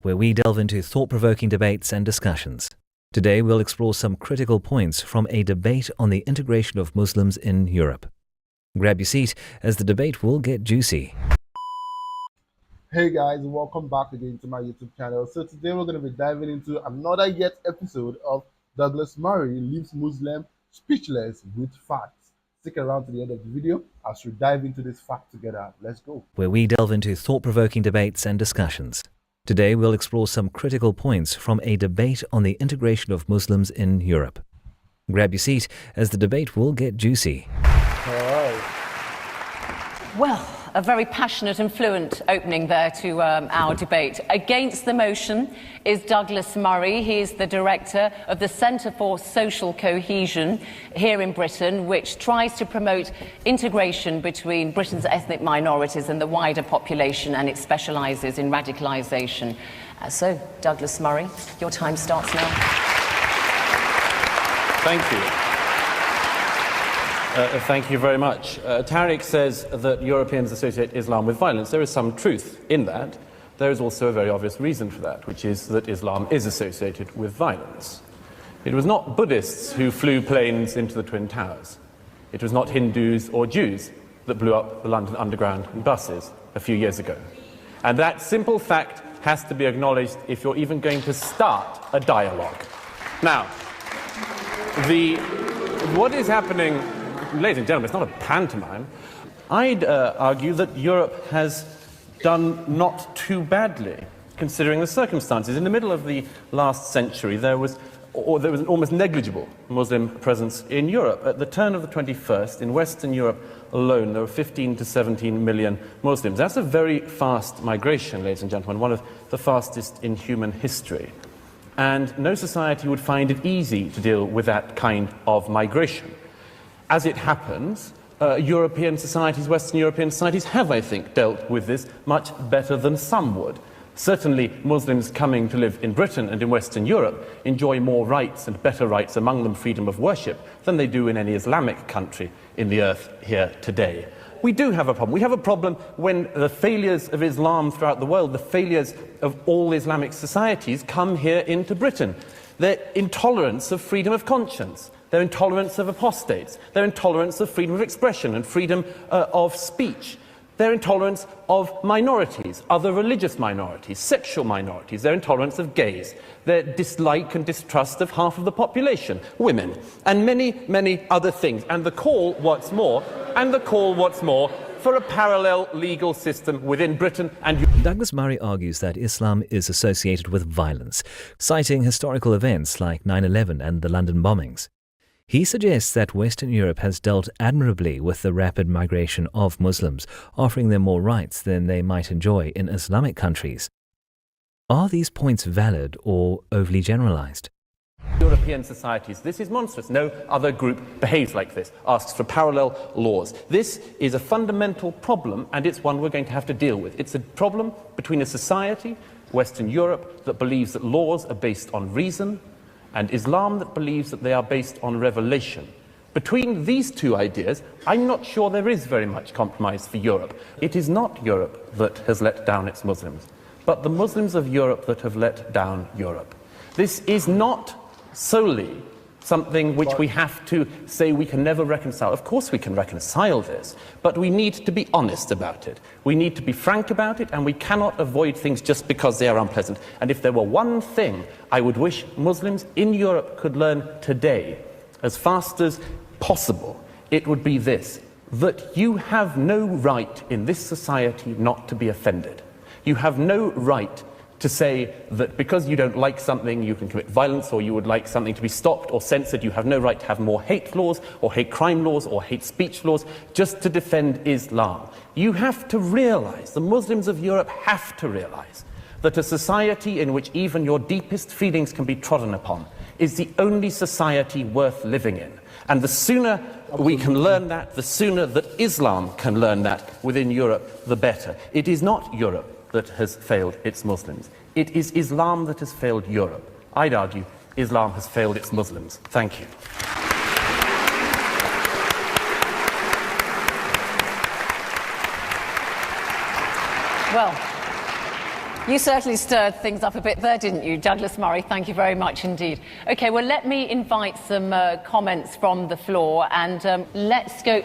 where we delve into thought-provoking debates and discussions. Today we'll explore some critical points from a debate on the integration of Muslims in Europe. Grab your seat as the debate will get juicy. Hey guys, welcome back again to my YouTube channel. So today we're going to be diving into another yet episode of Douglas Murray Leaves Muslim Speechless with Facts. Stick around to the end of the video as we dive into this fact together. Let's go. Where we delve into thought-provoking debates and discussions. Today we'll explore some critical points from a debate on the integration of Muslims in Europe. Grab your seat as the debate will get juicy. All right. Well, a very passionate and fluent opening there to our debate. Against the motion is Douglas Murray. He is the director of the Centre for Social Cohesion here in Britain, which tries to promote integration between Britain's ethnic minorities and the wider population, and it specialises in radicalisation. So, Douglas Murray, your time starts now. Thank you. Thank you very much. Tariq says that Europeans associate Islam with violence. There is some truth in that. There is also a very obvious reason for that, which is that Islam is associated with violence. It was not Buddhists who flew planes into the Twin Towers. It was not Hindus or Jews that blew up the London Underground in buses a few years ago. And that simple fact has to be acknowledged if you're even going to start a dialogue. Now, what is happening, ladies and gentlemen, it's not a pantomime. I'd argue that Europe has done not too badly, considering the circumstances. In the middle of the last century, there was an almost negligible Muslim presence in Europe. At the turn of the 21st, in Western Europe alone, there were 15 to 17 million Muslims. That's a very fast migration, ladies and gentlemen, one of the fastest in human history. And no society would find it easy to deal with that kind of migration. As it happens, European societies, Western European societies have, I think, dealt with this much better than some would. Certainly, Muslims coming to live in Britain and in Western Europe enjoy more rights and better rights, among them freedom of worship, than they do in any Islamic country in the earth here today. We do have a problem. We have a problem when the failures of Islam throughout the world, the failures of all Islamic societies, come here into Britain. Their intolerance of freedom of conscience, their intolerance of apostates, their intolerance of freedom of expression and freedom of speech, their intolerance of minorities, other religious minorities, sexual minorities, their intolerance of gays, their dislike and distrust of half of the population, women, and many, many other things. And the call, what's more, for a parallel legal system within Britain and Douglas Murray argues that Islam is associated with violence, citing historical events like 9/11 and the London bombings. He suggests that Western Europe has dealt admirably with the rapid migration of Muslims, offering them more rights than they might enjoy in Islamic countries. Are these points valid or overly generalized? European societies. This is monstrous. No other group behaves like this, asks for parallel laws. This is a fundamental problem, and it's one we're going to have to deal with. It's a problem between a society, Western Europe, that believes that laws are based on reason, and Islam that believes that they are based on revelation. Between these two ideas, I'm not sure there is very much compromise for Europe. It is not Europe that has let down its Muslims, but the Muslims of Europe that have let down Europe. This is not solely something which we have to say we can never reconcile. Of course we can reconcile this, but we need to be honest about it. We need to be frank about it, and we cannot avoid things just because they are unpleasant. And if there were one thing I would wish Muslims in Europe could learn today, as fast as possible, it would be this: that you have no right in this society not to be offended. You have no right to say that because you don't like something, you can commit violence, or you would like something to be stopped or censored. You have no right to have more hate laws, or hate crime laws, or hate speech laws, just to defend Islam. You have to realize, the Muslims of Europe have to realize, that a society in which even your deepest feelings can be trodden upon is the only society worth living in. And the sooner we can learn that, the sooner that Islam can learn that within Europe, the better. It is not Europe that has failed its Muslims. It is Islam that has failed Europe. I'd argue Islam has failed its Muslims. Thank you. Well, You certainly stirred things up a bit there, didn't you, Douglas Murray? Thank you very much indeed. OK, well, let me invite some comments from the floor, and let's go...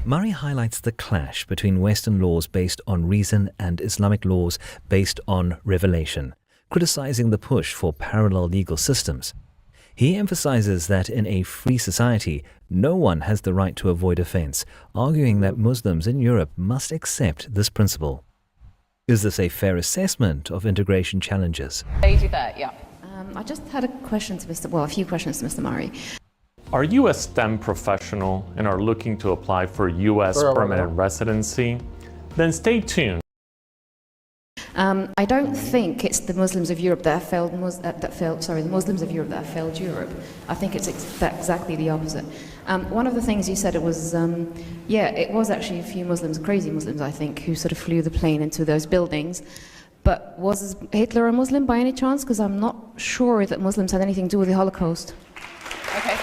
Murray highlights the clash between Western laws based on reason and Islamic laws based on revelation, criticizing the push for parallel legal systems. He emphasizes that in a free society, no one has the right to avoid offense, arguing that Muslims in Europe must accept this principle. Is this a fair assessment of integration challenges? Lady there, yeah. I just had a question to a few questions to Mr. Murray. Are you a STEM professional and are looking to apply for U.S. permanent residency? Then stay tuned. I don't think it's the Muslims of Europe that have failed. The Muslims of Europe that have failed Europe. I think it's exactly the opposite. One of the things you said, it was it was actually a few Muslims, crazy Muslims, I think, who sort of flew the plane into those buildings. But was Hitler a Muslim by any chance? Because I'm not sure that Muslims had anything to do with the Holocaust. Okay.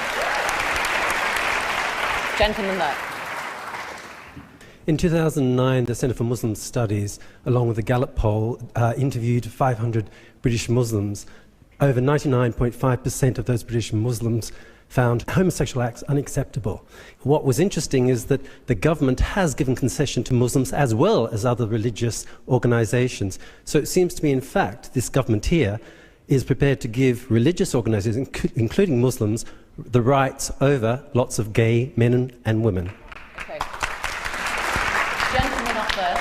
Gentleman there. In 2009, the Centre for Muslim Studies, along with the Gallup poll, interviewed 500 British Muslims. Over 99.5% of those British Muslims found homosexual acts unacceptable. What was interesting is that the government has given concession to Muslims as well as other religious organisations. So it seems to me, in fact, this government here is prepared to give religious organisations, including Muslims, the rights over lots of gay men and women. Okay. Gentleman up there.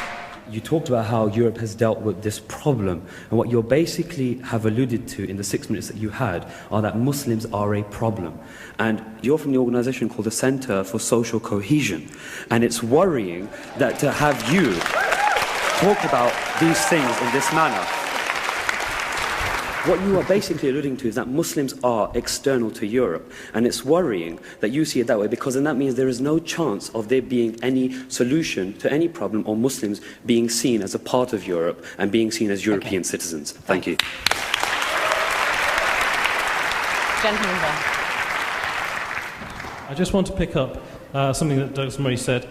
You talked about how Europe has dealt with this problem, and what you basically have alluded to in the 6 minutes that you had are that Muslims are a problem. And you're from the organisation called the Centre for Social Cohesion, and it's worrying that to have you talk about these things in this manner. What you are basically alluding to is that Muslims are external to Europe, and it's worrying that you see it that way, because then that means there is no chance of there being any solution to any problem, or Muslims being seen as a part of Europe and being seen as European citizens. Thank you. Gentleman there. I just want to pick up something that Douglas Murray said.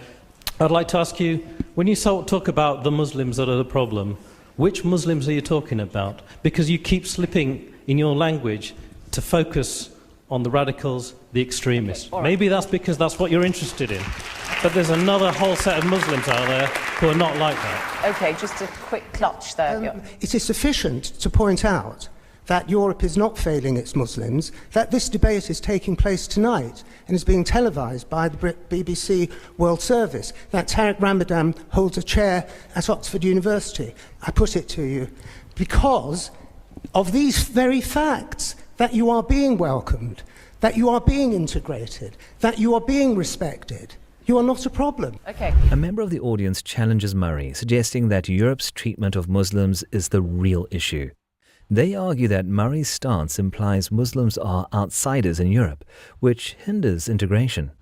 I'd like to ask you, when you talk about the Muslims that are the problem, which Muslims are you talking about? Because you keep slipping in your language to focus on the radicals, the extremists. Okay, Maybe that's because that's what you're interested in. But there's another whole set of Muslims out there who are not like that. OK, just a quick clutch there. It is sufficient to point out that Europe is not failing its Muslims, that this debate is taking place tonight and is being televised by the BBC World Service, that Tariq Ramadan holds a chair at Oxford University. I put it to you because of these very facts, that you are being welcomed, that you are being integrated, that you are being respected. You are not a problem. Okay. A member of the audience challenges Murray, suggesting that Europe's treatment of Muslims is the real issue. They argue that Murray's stance implies Muslims are outsiders in Europe, which hinders integration.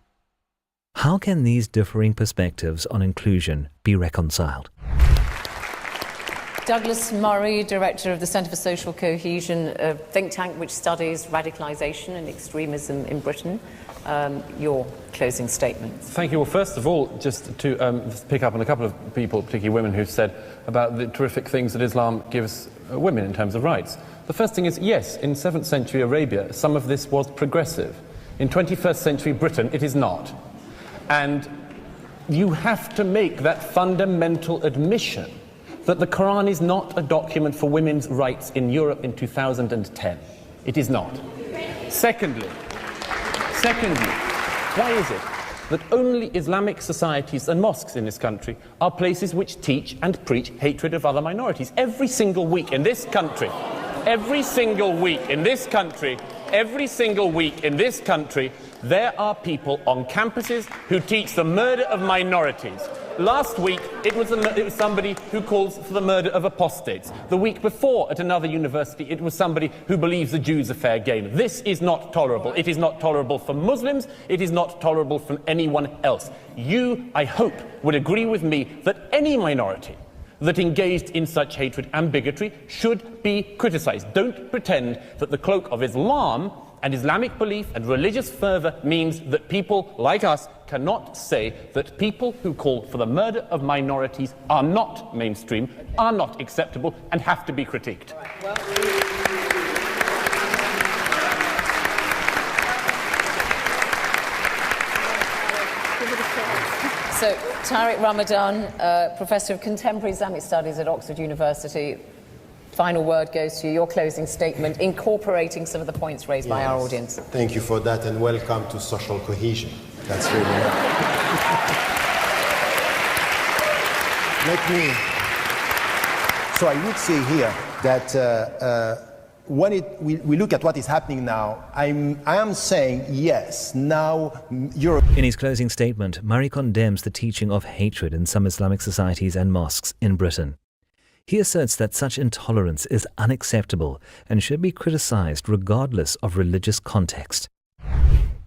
How can these differing perspectives on inclusion be reconciled? Douglas Murray, Director of the Centre for Social Cohesion, a think tank which studies radicalisation and extremism in Britain. Your closing statements. Thank you. Well, first of all, just to pick up on a couple of people, particularly women, who've said about the terrific things that Islam gives women in terms of rights. The first thing is, yes, in 7th century Arabia, some of this was progressive. In 21st century Britain, it is not. And you have to make that fundamental admission that the Quran is not a document for women's rights in Europe in 2010. It is not. Secondly, why is it that only Islamic societies and mosques in this country are places which teach and preach hatred of other minorities? Every single week in this country, there are people on campuses who teach the murder of minorities. Last week, it was somebody who calls for the murder of apostates. The week before, at another university, it was somebody who believes the Jews are fair game. This is not tolerable. It is not tolerable for Muslims. It is not tolerable from anyone else. You, I hope, would agree with me that any minority that engaged in such hatred and bigotry should be criticised. Don't pretend that the cloak of Islam And Islamic belief and religious fervour means that people like us cannot say that people who call for the murder of minorities are not mainstream, are not acceptable, and have to be critiqued. So, Tariq Ramadan, Professor of Contemporary Islamic Studies at Oxford University, final word goes to you, your closing statement, incorporating some of the points raised by our audience. Thank you for that, and welcome to social cohesion. That's really nice. So I would say here that when we look at what is happening now, I am saying yes, now Europe. In his closing statement, Murray condemns the teaching of hatred in some Islamic societies and mosques in Britain. He asserts that such intolerance is unacceptable and should be criticized regardless of religious context.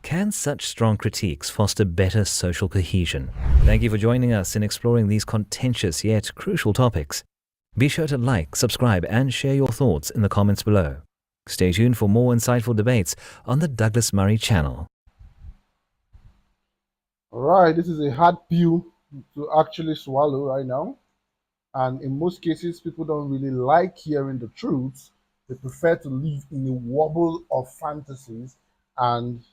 Can such strong critiques foster better social cohesion? Thank you for joining us in exploring these contentious yet crucial topics. Be sure to like, subscribe, and share your thoughts in the comments below. Stay tuned for more insightful debates on the Douglas Murray channel. All right, this is a hard pill to actually swallow right now. And in most cases, people don't really like hearing the truth. They prefer to live in a wobble of fantasies and,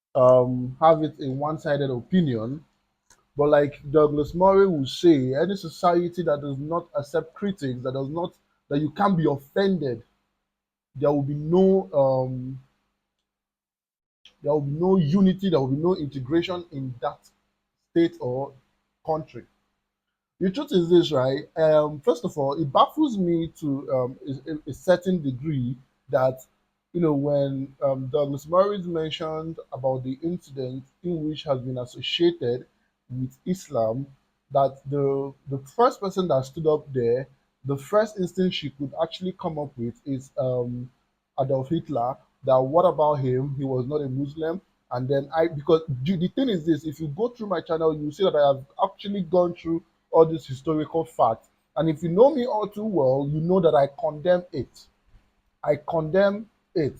have it a one-sided opinion. But like Douglas Murray will say, any society that does not accept critics, that you can't be offended, there will be no unity, there will be no integration in that state or country. The truth is this, right? First of all, it baffles me to a certain degree that, when Douglas Murray mentioned about the incident in which has been associated with Islam, that the first person that stood up there, the first instance she could actually come up with is Adolf Hitler. That what about him? He was not a Muslim. And then because the thing is this, if you go through my channel, you see that I have actually gone through all these historical facts. And if you know me all too well, you know that I condemn it. I condemn it.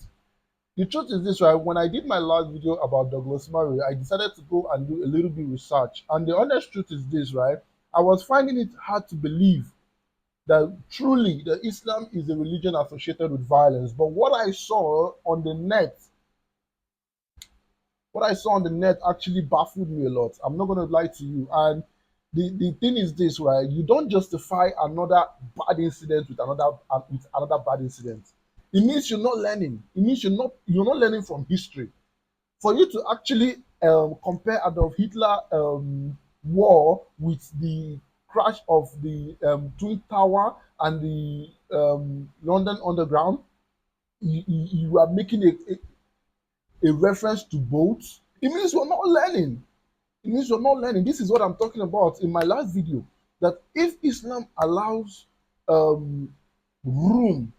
The truth is this, right? When I did my last video about Douglas Murray, I decided to go and do a little bit of research. And the honest truth is this, right? I was finding it hard to believe that truly the Islam is a religion associated with violence. But what I saw on the net actually baffled me a lot. I'm not going to lie to you. And the thing is this, right? You don't justify another bad incident with another bad incident. It means you're not learning. It means you're not learning from history. For you to actually compare Adolf Hitler war with the crash of the Twin Tower and the London Underground, you are making a reference to both. It means you're not learning. It means you're not learning. This is what I'm talking about in my last video. That if Islam allows room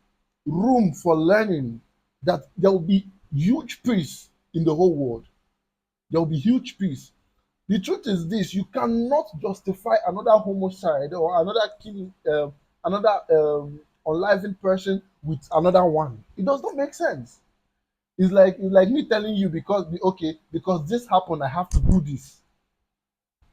for learning, that there will be huge peace in the whole world. There will be huge peace. The truth is this: you cannot justify another homicide or another killing, another unliving person with another one. It does not make sense. It's like me telling you because this happened, I have to do this.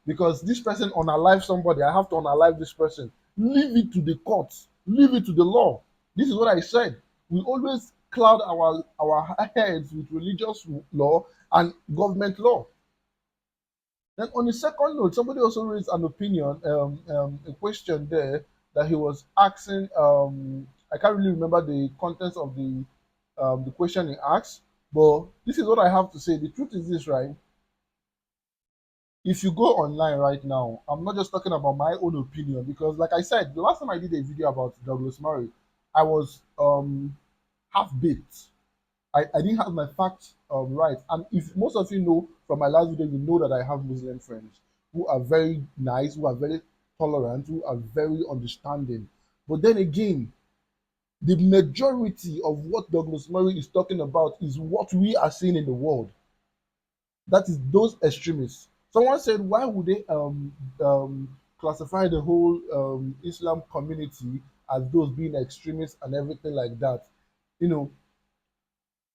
Because this person unalive somebody, I have to unalive this person. Leave it to the courts. Leave it to the law. This is what I said. We always cloud our heads with religious law and government law. Then on the second note, somebody also raised an opinion, a question there that he was asking. I can't really remember the contents of the question he asked, but this is what I have to say. The truth is this, right? If you go online right now, I'm not just talking about my own opinion, because like I said, the last time I did a video about Douglas Murray, I was half-baked. I didn't have my facts right. And if most of you know from my last video, you know that I have Muslim friends who are very nice, who are very tolerant, who are very understanding. But then again, the majority of what Douglas Murray is talking about is what we are seeing in the world. That is those extremists. Someone said, why would they classify the whole Islam community as those being extremists and everything like that?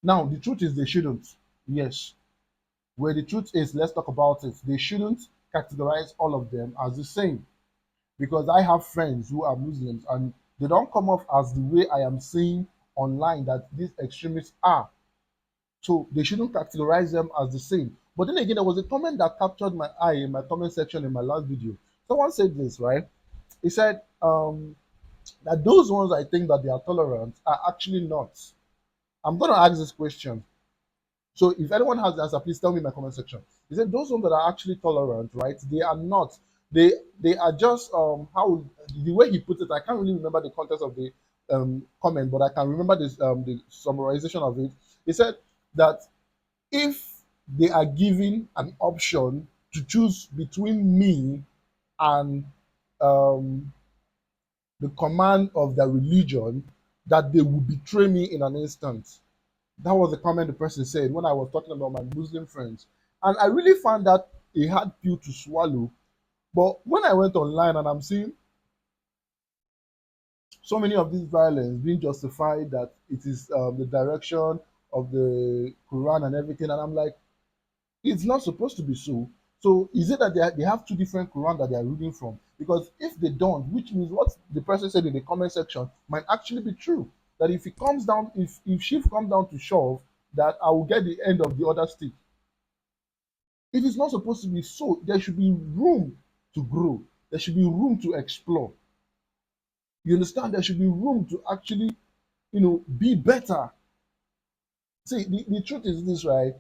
Now, the truth is they shouldn't. Yes. Where the truth is, let's talk about it. They shouldn't categorize all of them as the same. Because I have friends who are Muslims and they don't come off as the way I am seeing online that these extremists are. So they shouldn't categorize them as the same. But then again, there was a comment that captured my eye in my comment section in my last video. Someone said this, right? He said that those ones I think that they are tolerant are actually not. I'm going to ask this question. So if anyone has the answer, please tell me in my comment section. He said those ones that are actually tolerant, right? They are not. They are just how the way he put it. I can't really remember the context of the comment, but I can remember this the summarization of it. He said that if they are given an option to choose between me and um, the command of their religion, that they will betray me in an instant. That was the comment the person said when I was talking about my Muslim friends. And I really found that a hard pill to swallow. But when I went online and I'm seeing so many of these violence being justified that it is the direction of the Quran and everything, and I'm like, it's not supposed to be so. So is it that they have two different Quran that they are reading from? Because if they don't, which means what the person said in the comment section might actually be true. That if it comes down, if shift comes down to shove, that I will get the end of the other stick. It is not supposed to be so. There should be room to grow. There should be room to explore. You understand? There should be room to actually, be better. See, the truth is this, right?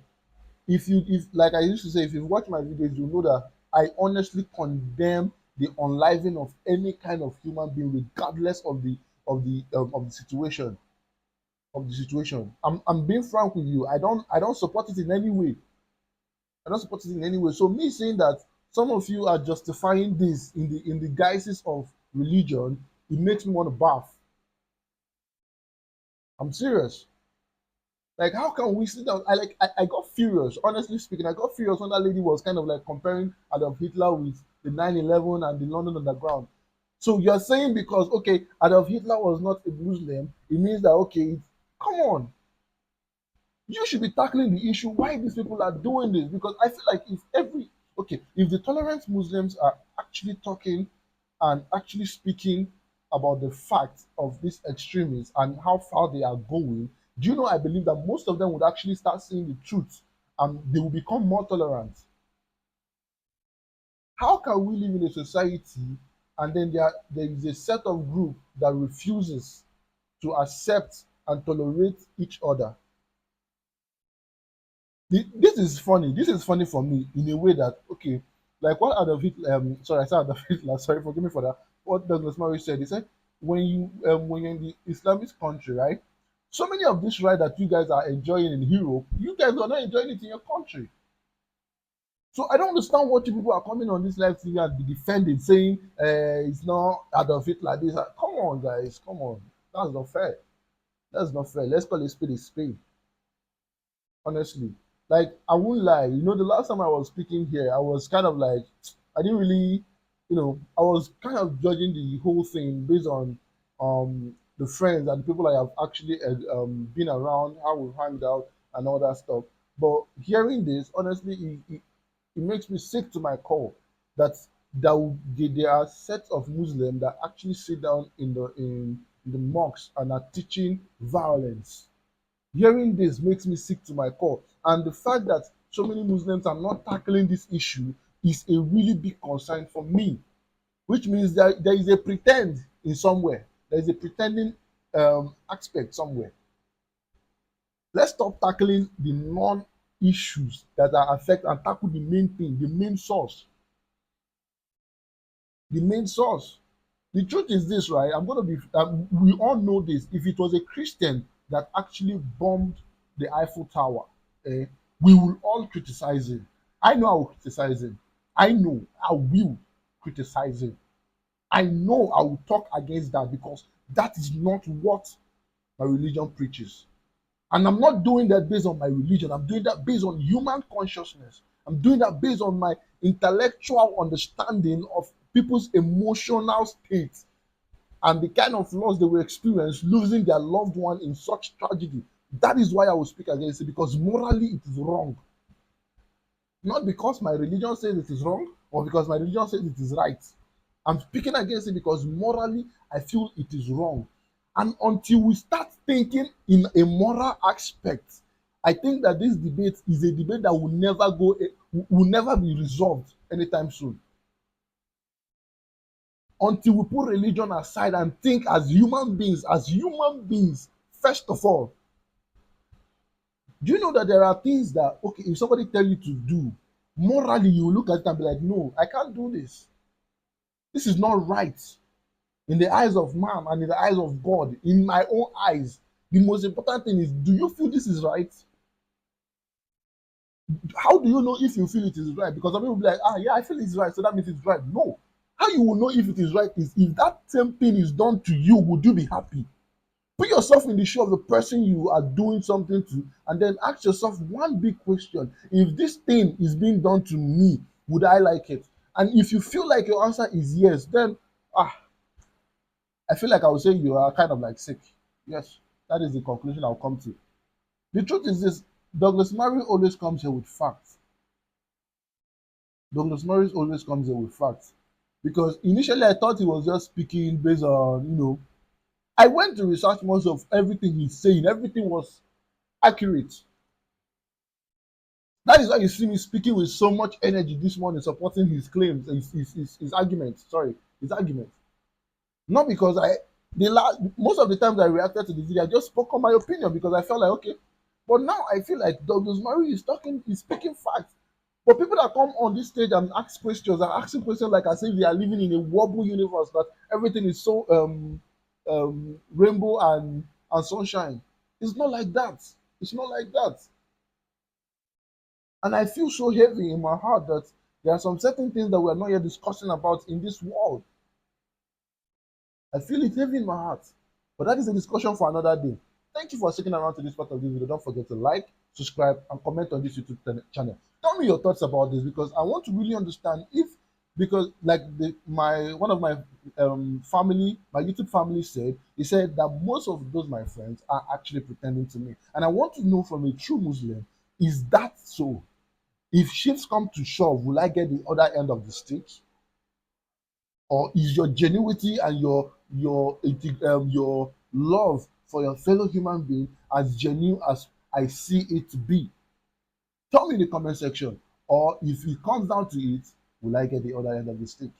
If like I used to say, if you watch my videos, you know that I honestly condemn the unliving of any kind of human being, regardless of the situation. I'm being frank with you. I don't support it in any way. I don't support it in any way. So me saying that some of you are justifying this in the guises of religion, it makes me want to bath. I'm serious. Like, how can we sit down? I got furious, honestly speaking. I got furious when that lady was kind of like comparing Adolf Hitler with the 9/11 and the London Underground. So you're saying because, okay, Adolf Hitler was not a Muslim, it means that, okay, come on. You should be tackling the issue why these people are doing this. Because I feel like if the tolerant Muslims are actually talking and actually speaking about the fact of these extremists and how far they are going, do you know I believe that most of them would actually start seeing the truth and they will become more tolerant. How can we live in a society and then there is a set of group that refuses to accept and tolerate each other? This is funny. This is funny for me in a way that, okay, like what Adolf Hitler, sorry, I said Adolf Hitler, sorry, forgive me for that. What Douglas Murray said, he said, when you're in the Islamic country, right? So many of this right that you guys are enjoying in Europe, you guys are not enjoying it in your country. So I don't understand what you people are coming on this live TV and be defending, saying it's not Adolf Hitler. This, come on, guys, come on. That's not fair. That's not fair. Let's call a spade a spade. Honestly, like I won't lie. The last time I was speaking here, I was kind of like, I didn't really, I was kind of judging the whole thing based on the friends and the people I have actually been around, how we've hanged out and all that stuff. But hearing this, honestly, it makes me sick to my core that there are sets of Muslims that actually sit down in the mosques and are teaching violence. Hearing this makes me sick to my core. And the fact that so many Muslims are not tackling this issue is a really big concern for me, which means that there is a pretend in somewhere. There is a pretending aspect somewhere. Let's stop tackling the non-issues that are affect and tackle the main thing, the main source. The main source. The truth is this, right? We all know this. If it was a Christian that actually bombed the Eiffel Tower, we will all criticize him. I know I will criticize him. I know I will criticize him. I know I will talk against that because that is not what my religion preaches. And I'm not doing that based on my religion. I'm doing that based on human consciousness. I'm doing that based on my intellectual understanding of people's emotional state and the kind of loss they will experience losing their loved one in such tragedy. That is why I will speak against it, because morally it is wrong. Not because my religion says it is wrong or because my religion says it is right. I'm speaking against it because morally I feel it is wrong. And until we start thinking in a moral aspect, I think that this debate is a debate that will never be resolved anytime soon. Until we put religion aside and think as human beings, first of all. Do you know that there are things that, okay, if somebody tell you to do, morally you will look at it and be like, no, I can't do this. This is not right. In the eyes of man and in the eyes of God, in my own eyes, the most important thing is, do you feel this is right? How do you know if you feel it is right? Because some people will be like, yeah, I feel it's right, so that means it's right. No. How you will know if it is right is if that same thing is done to you, would you be happy? Put yourself in the shoe of the person you are doing something to, and then ask yourself one big question. If this thing is being done to me, would I like it? And if you feel like your answer is yes, then I feel like I would say you are kind of like sick. Yes, that is the conclusion I'll come to. The truth is this: Douglas Murray always comes here with facts. Douglas Murray always comes here with facts. Because initially I thought he was just speaking based on, I went to research most of everything he's saying. Everything was accurate. That is why you see me speaking with so much energy this morning, supporting his claims, his arguments. Sorry, his arguments. Not because most of the times I reacted to the video, I just spoke on my opinion because I felt like, okay. But now I feel like Douglas Murray is speaking facts. But people that come on this stage and ask questions are asking questions like as if they are living in a wobble universe, that everything is so rainbow and sunshine. It's not like that. It's not like that. And I feel so heavy in my heart that there are some certain things that we are not yet discussing about in this world. I feel it heavy in my heart. But that is a discussion for another day. Thank you for sticking around to this part of this video. Don't forget to like, subscribe, and comment on this YouTube channel. Tell me your thoughts about this, because I want to really understand because like one of my family, my YouTube family said, he said that most of those my friends are actually pretending to me. And I want to know from a true Muslim, is that so? If shifts come to shove, will I get the other end of the stick? Or is your genuinity and your love for your fellow human being as genuine as I see it to be? Tell me in the comment section. Or if it comes down to it, will I get the other end of the stick?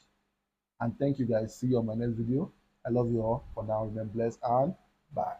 And thank you guys. See you on my next video. I love you all. For now, remain blessed and bye.